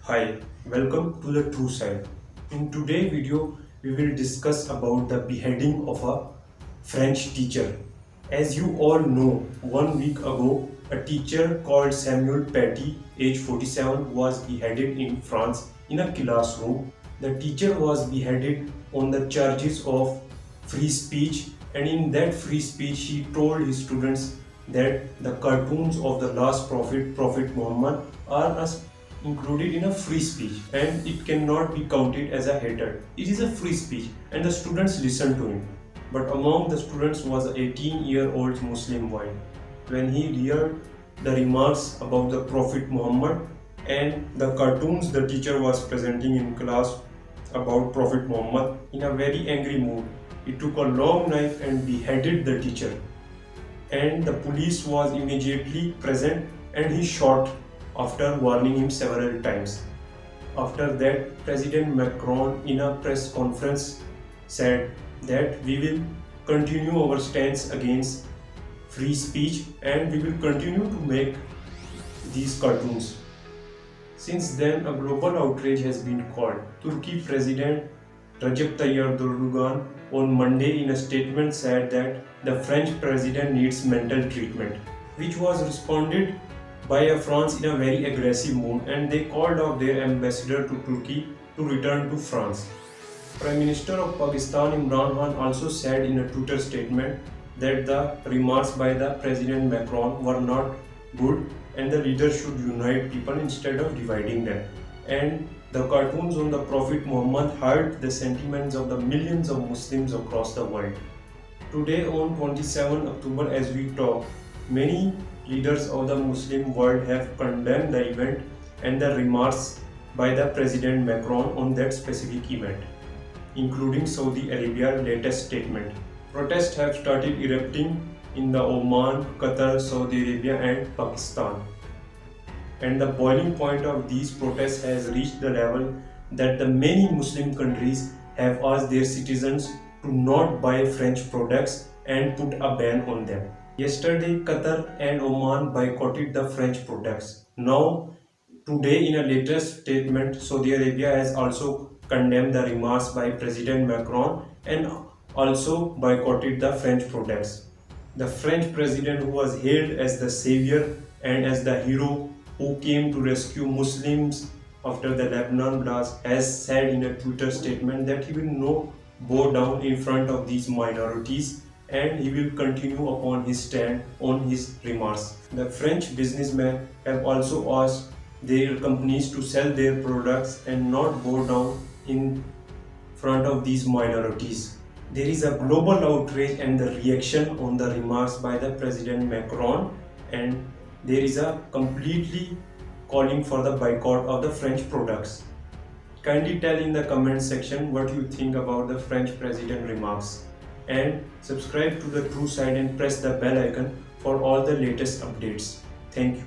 Hi, welcome to the True Side. In today's video, we will discuss about the beheading of a French teacher. As you all know, 1 week ago, a teacher called Samuel Paty, age 47, was beheaded in France in a classroom. The teacher was beheaded on the charges of free speech, and in that free speech, he told his students that the cartoons of the last Prophet Muhammad, are included in a free speech and it cannot be counted as a hater. It is a free speech and the students listened to him. But among the students was an 18-year-old Muslim boy. When he heard the remarks about the Prophet Muhammad and the cartoons the teacher was presenting in class about Prophet Muhammad, in a very angry mood, he took a long knife and beheaded the teacher. And the police was immediately present and he shot after warning him several times. After that, President Macron in a press conference said that we will continue our stance against free speech and we will continue to make these cartoons. Since then, a global outrage has been called. Turkey President Recep Tayyip Erdogan on Monday in a statement said that the French president needs mental treatment, which was responded by France in a very aggressive mood, and they called out their ambassador to Turkey to return to France. Prime Minister of Pakistan Imran Khan also said in a Twitter statement that the remarks by the President Macron were not good and the leaders should unite people instead of dividing them. And the cartoons on the Prophet Muhammad hurt the sentiments of the millions of Muslims across the world. Today on 27 October as we talk, many leaders of the Muslim world have condemned the event and the remarks by the President Macron on that specific event, including Saudi Arabia's latest statement. Protests have started erupting in the Oman, Qatar, Saudi Arabia and Pakistan. And the boiling point of these protests has reached the level that the many Muslim countries have asked their citizens to not buy French products and put a ban on them. Yesterday, Qatar and Oman boycotted the French products. Now, today in a latest statement, Saudi Arabia has also condemned the remarks by President Macron and also boycotted the French products. The French president, who was hailed as the savior and as the hero who came to rescue Muslims after the Lebanon blast, has said in a Twitter statement that he will not bow down in front of these minorities and he will continue upon his stand on his remarks. The French businessmen have also asked their companies to sell their products and not bow down in front of these minorities. There is a global outrage and the reaction on the remarks by the President Macron, and there is a completely calling for the boycott of the French products. Kindly tell in the comment section what you think about the French president remarks, and subscribe to the True Side and press the bell icon for all the latest updates. Thank you.